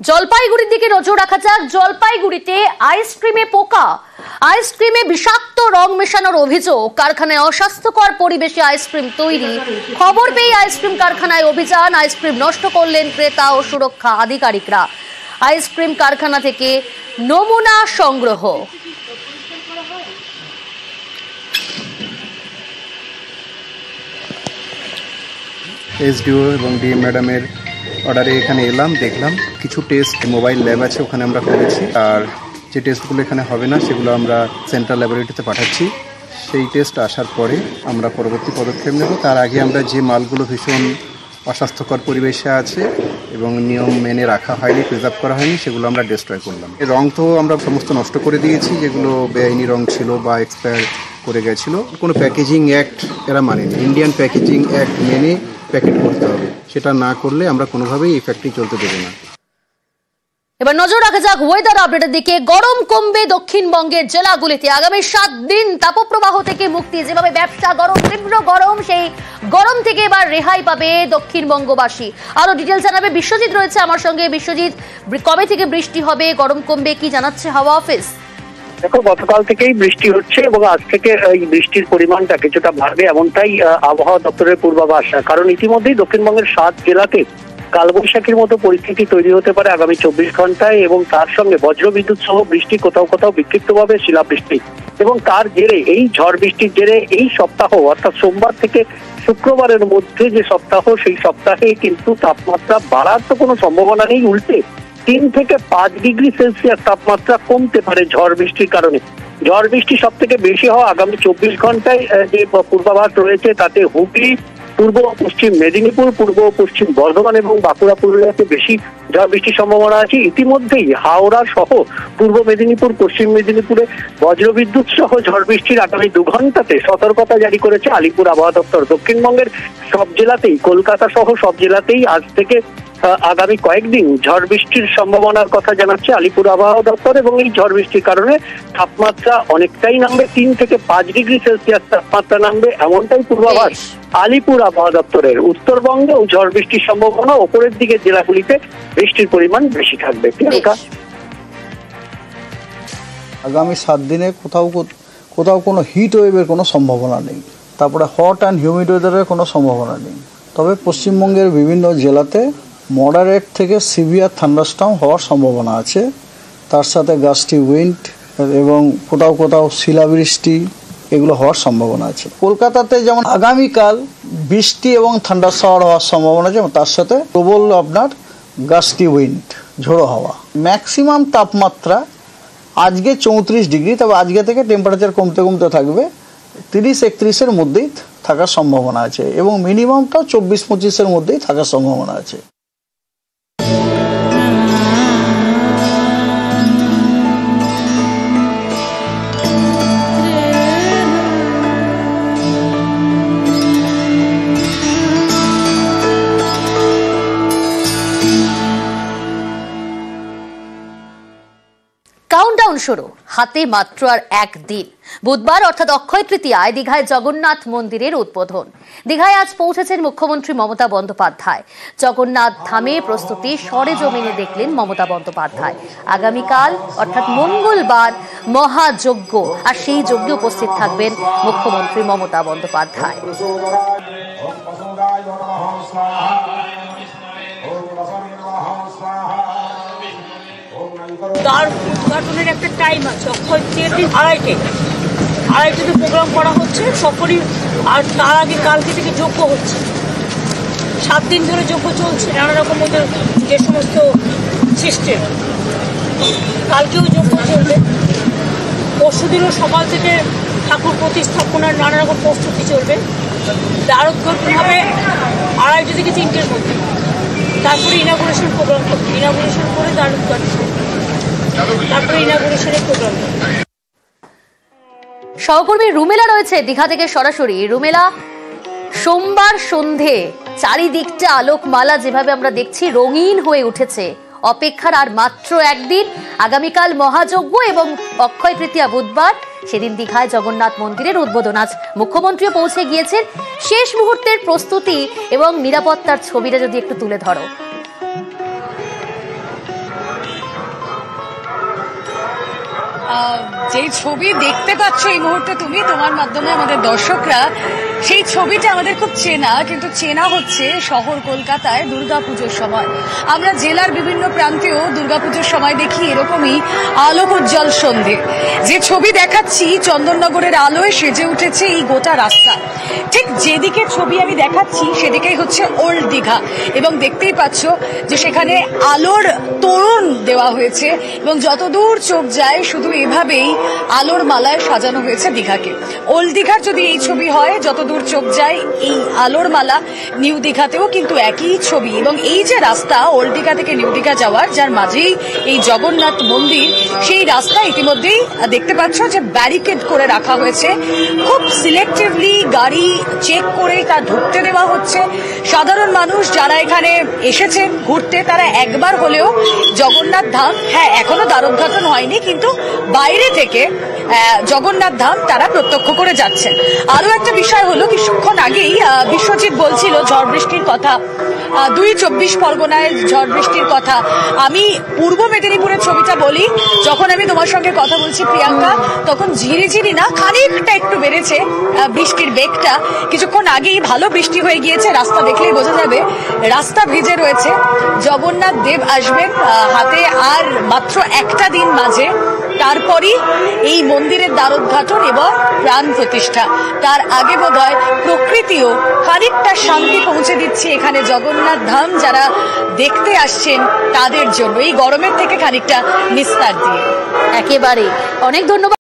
জলপাইগুড়ির দিকে নজর রাখা যাক। জলপাইগুড়িতে আইসক্রিমে পোকা, আইসক্রিমে বিষাক্ত রং মেশানোর অভিযোগ। কারখানায় অস্বাস্থ্যকর পরিবেশে আইসক্রিম তৈরি। খবর পেয়ে আইসক্রিম কারখানায় অভিযান। আইসক্রিম নষ্ট করলেন ক্রেতা ও সুরক্ষা আধিকারিকরা। আইসক্রিম কারখানা থেকে নমুনা সংগ্রহ। এসডিও এবং ডিএম ম্যাডামের অর্ডারে এখানে এলাম, দেখলাম কিছু টেস্ট মোবাইল ল্যাব আছে ওখানে আমরা করেছি, আর যে টেস্টগুলো এখানে হবে না সেগুলো আমরা সেন্ট্রাল ল্যাবরেটরিতে পাঠাচ্ছি। সেই টেস্ট আসার পরে আমরা পরবর্তী পদক্ষেপ নেব। তার আগে আমরা যে মালগুলো ভীষণ অস্বাস্থ্যকর পরিবেশে আছে এবং নিয়ম মেনে রাখা হয়নি, প্রিজার্ভ করা হয়নি, সেগুলো আমরা ডিস্ট্রয় করলাম। রং তো আমরা সমস্ত নষ্ট করে দিয়েছি, যেগুলো বেআইনি রং ছিল বা এক্সপায়ার করে গেছিলো। কোনো প্যাকেজিং অ্যাক্ট এরা মানেনি। ইন্ডিয়ান প্যাকেজিং অ্যাক্ট মেনে প্যাকেট করতে হবে, সেটা না করলে আমরা কোনোভাবেই এই ফ্যাক্টরি চলতে দেবো না। এবার নজর রাখা যাক ওয়েদার আপডেটের দিকে। গরম কমবে দক্ষিণবঙ্গের জেলাগুলিতে। আগামী 7 দিন তাপপ্রবাহ থেকে মুক্তি। যেভাবে ব্যবসা গরম, তীব্র গরম, সেই গরম থেকে এবার রেহাই পাবে দক্ষিণবঙ্গবাসী। আরো ডিটেলস জানাবে বিশ্বজিৎ রয়েছে আমার সঙ্গে। বিশ্বজিৎ, কবে থেকে বৃষ্টি হবে, গরম কমবে, কি জানাচ্ছে হাওয়া অফিস? দেখো, গতকাল থেকেই বৃষ্টি হচ্ছে এবং আজ থেকে এই বৃষ্টির পরিমাণটা কিছুটা বাড়বে, এমনটাই আবহাওয়া দপ্তরের পূর্বাভাস। কারণ ইতিমধ্যেই দক্ষিণবঙ্গের 7 জেলাতে কালবৈশাখীর মতো পরিস্থিতি তৈরি হতে পারে আগামী 24 ঘন্টায়, এবং তার সঙ্গে বজ্রবিদ্যুৎ সহ বৃষ্টি, কোথাও কোথাও বিক্ষিপ্তভাবে শিলাবৃষ্টি। এবং তার জেরে, এই ঝড় বৃষ্টির জেরে এই সপ্তাহ অর্থাৎ সোমবার থেকে শুক্রবারের মধ্যে যে সপ্তাহ, সেই সপ্তাহে কিন্তু তাপমাত্রা বাড়ার তো কোনো সম্ভাবনা নেই, উল্টে 3 থেকে 5 ডিগ্রি সেলসিয়াস তাপমাত্রা কমতে পারে ঝড় বৃষ্টির কারণে। ঝড় বৃষ্টি সব থেকে বেশি হওয়া আগামী 24 ঘন্টায় যে পূর্বাভাস রয়েছে তাতে হুগলি, পূর্ব পশ্চিম মেদিনীপুর, পূর্ব পশ্চিম বর্ধমান এবং বাঁকুড়া, পুরুলিয়াতে বেশি ঝড় বৃষ্টির সম্ভাবনা আছে। ইতিমধ্যেই হাওড়া সহ পূর্ব মেদিনীপুর, পশ্চিম মেদিনীপুরে বজ্রবিদ্যুৎ সহ ঝড় বৃষ্টির আগামী 2 ঘন্টাতে সতর্কতা জারি করেছে আলিপুর আবহাওয়া দপ্তর। দক্ষিণবঙ্গের সব জেলাতেই, কলকাতা সহ সব জেলাতেই আজ থেকে আগামী কয়েকদিন ঝড় বৃষ্টির সম্ভাবনার কথা জানাচ্ছে আলিপুর আবহাওয়া দপ্তর, এবং এই ঝড় বৃষ্টির কারণে তাপমাত্রা অনেকটাই নামবে। 3 থেকে 5 ডিগ্রি সেলসিয়াস তাপমাত্রা নামবে, এমনটাই পূর্বাভাস আলিপুর আবহাওয়া দপ্তরের। উত্তরবঙ্গেও ঝড় বৃষ্টির সম্ভাবনা, ওপরের দিকের জেলাগুলিতে বৃষ্টির পরিমাণ বেশি থাকবে। আগামী 7 দিনে কোথাও কোনো হিট ওয়েভের কোনো সম্ভাবনা নেই। তারপরে হট অ্যান্ড হিউমিড ওয়েদারের কোনো সম্ভাবনা নেই। তবে পশ্চিমবঙ্গের বিভিন্ন জেলাতে মডারেট থেকে সিভিয়ার থান্ডারস্টর্ম হওয়ার সম্ভাবনা আছে। তার সাথে গাস্টি উইন্ড এবং কোথাও শিলাবৃষ্টি এগুলো হওয়ার সম্ভাবনা আছে। কলকাতাতে যেমন আগামীকাল বৃষ্টি এবং থান্ডার শাওয়ার হওয়ার সম্ভাবনা আছে, এবং তার সাথে প্রবল আপনার গাস্টি উইন্ড, ঝোড়ো হাওয়া। ম্যাক্সিমাম তাপমাত্রা আজকে 34 ডিগ্রি, তবে আজকে থেকে টেম্পারেচার কমতে কমতে থাকবে, 30-31-এর মধ্যেই থাকার সম্ভাবনা আছে, এবং মিনিমামটাও 24-25-এর মধ্যেই থাকার সম্ভাবনা আছে। কাউন্টডাউন শুরু, হাতে মাত্র আর 1 দিন। বুধবার অর্থাৎ অক্ষয় তৃতীয়ায় দীঘায় জগন্নাথ মন্দিরের উদ্বোধন। দীঘায় আজ পৌঁছেছেন মুখ্যমন্ত্রী মমতা বন্দ্যোপাধ্যায়। জগন্নাথ ধামে প্রস্তুতি সরেজমিনে দেখলেন মমতা বন্দ্যোপাধ্যায়। আগামীকাল অর্থাৎ মঙ্গলবার মহাযজ্ঞ, আর সেই যজ্ঞে উপস্থিত থাকবেন মুখ্যমন্ত্রী মমতা বন্দ্যোপাধ্যায়। তার উদ্ঘাটনের একটা টাইম আছে, অক্ষয় তৃতীয়ার দিন 2:30 প্রোগ্রাম করা হচ্ছে সকলই। আর তার আগে কালকে থেকে যজ্ঞ হচ্ছে, 7 দিন ধরে যজ্ঞ চলছে, নানা রকম ওদের যে সমস্ত সিস্টেম। কালকেও যজ্ঞ চলবে। পরশুদিনও সকাল থেকে ঠাকুর প্রতিস্থাপনার নানা রকম প্রস্তুতি চলবে। দ্বারোদ্ঘাটন হবে 2:30 থেকে 3টের মধ্যে। তারপরে ইনাগুরেশন প্রোগ্রাম করবে, ইনাগুরেশন করে দ্বারোদ্ঘাটন, তারপরে ইনাগুরেশনের প্রোগ্রাম। সহকর্মী রুমেলা রয়েছে দীঘা থেকে সরাসরি। রুমেলা, সোমবার সন্ধে চারিদিকটা আলোকমালা যেভাবে আমরা দেখছি রঙিন হয়ে উঠেছে। অপেক্ষার আর মাত্র 1 দিন। আগামীকাল মহাযজ্ঞ এবং অক্ষয় তৃতীয়া বুধবার, সেদিন দীঘায় জগন্নাথ মন্দিরের উদ্বোধন। আজ মুখ্যমন্ত্রীও পৌঁছে গিয়েছেন। শেষ মুহূর্তের প্রস্তুতি এবং নিরাপত্তার ছবিটা যদি একটু তুলে ধরো। যে ছবি দেখতে পাচ্ছ এই মুহূর্তে তুমি, তোমার মাধ্যমে আমাদের দর্শকরা, সেই ছবিটা আমাদের খুব চেনা, কিন্তু চেনা হচ্ছে শহর কলকাতায় দুর্গাপুজোর সময়। আমরা জেলার বিভিন্ন প্রান্তেও দুর্গাপুজোর সময় দেখি এরকমই আলোক উজ্জ্বল সন্ধে। যে ছবি দেখাচ্ছি, চন্দননগরের আলোয় সেজে উঠেছে এই গোটা রাস্তা। ঠিক যেদিকে ছবি আমি দেখাচ্ছি সেদিকেই হচ্ছে ওল্ড দীঘা, এবং দেখতেই পাচ্ছ যে সেখানে আলোর তোরণ দেওয়া হয়েছে এবং যতদূর চোখ যায় শুধু এভাবেই আলোর মালায় সাজানো হয়েছে দীঘাকে। ওল্ড দীঘার যদি এই ছবি হয়, যতদূর চোখ যায় এই আলোর মালা, নিউ দীঘাতেও কিন্তু একই ছবি। এবং এই যে রাস্তা ওল্ড দীঘা থেকে নিউ দীঘা যাওয়ার, যার মাঝেই এই জগন্নাথ মন্দির, সেই রাস্তা ইতিমধ্যেই দেখতে পাচ্ছ যে ব্যারিকেড করে রাখা হয়েছে। খুব সিলেক্টিভলি গাড়ি চেক করে তা ঢুকতে দেওয়া হচ্ছে। সাধারণ মানুষ যারা এখানে এসেছেন ঘুরতে, তারা একবার হলেও জগন্নাথ ধাম, হ্যাঁ এখনো দ্বারোদ্ঘাটন হয়নি, কিন্তু বাইরে থেকে জগন্নাথ ধাম তারা প্রত্যক্ষ করে যাচ্ছেন। আরো একটা বিষয় হলো, কিছুক্ষণ আগেই বিশ্বজিৎ বলছিল ঝড় বৃষ্টির কথা, ২ পরগনায় ঝড় বৃষ্টির কথা। আমি পূর্ব মেদিনীপুরের ছবিটা বলি, যখন আমি তোমার সঙ্গে কথা বলছি প্রিয়াঙ্কা, তখন ঝিরিঝিরি না খানিকটা একটু বেড়েছে বৃষ্টির বেগটা। কিছুক্ষণ আগেই ভালো বৃষ্টি হয়ে গিয়েছে, রাস্তা দেখলেই বোঝা যাবে রাস্তা ভিজে রয়েছে। জগন্নাথ দেব আসবেন, হাতে আর মাত্র একটা দিন মাঝে, তারপরই এই মন্দিরের দ্বারোদ্ঘাটন এবং প্রাণ প্রতিষ্ঠা। তার আগে বোধহয় প্রকৃতিও খানিকটা শান্তি পৌঁছে দিচ্ছে এখানে জগন্নাথ ধাম যারা দেখতে আসছেন তাদের জন্য, এই গরমের থেকে খানিকটা নিস্তার দিয়ে। একেবারে অনেক ধন্যবাদ।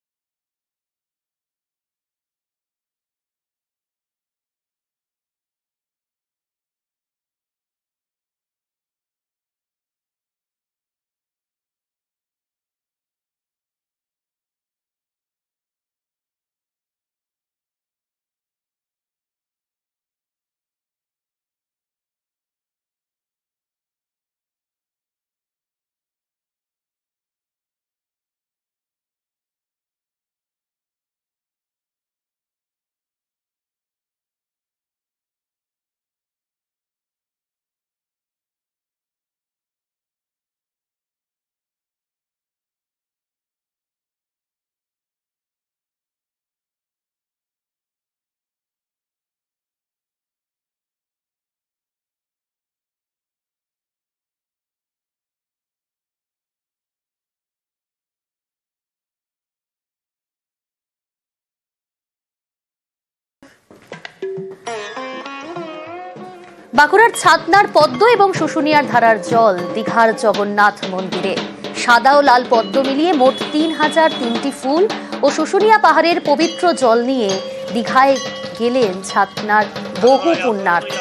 বাঁকুড়ার ছাতনার পদ্ম এবং শুশুনিয়ার ধারার জল দীঘার জগন্নাথ মন্দিরে। সাদা ও লাল পদ্ম মিলিয়ে মোট ৩,০০৩টি ফুল ও শুশুনিয়া পাহাড়ের পবিত্র জল নিয়ে দীঘায় গেলেন ছাতনার বহু পুণ্যার্থী।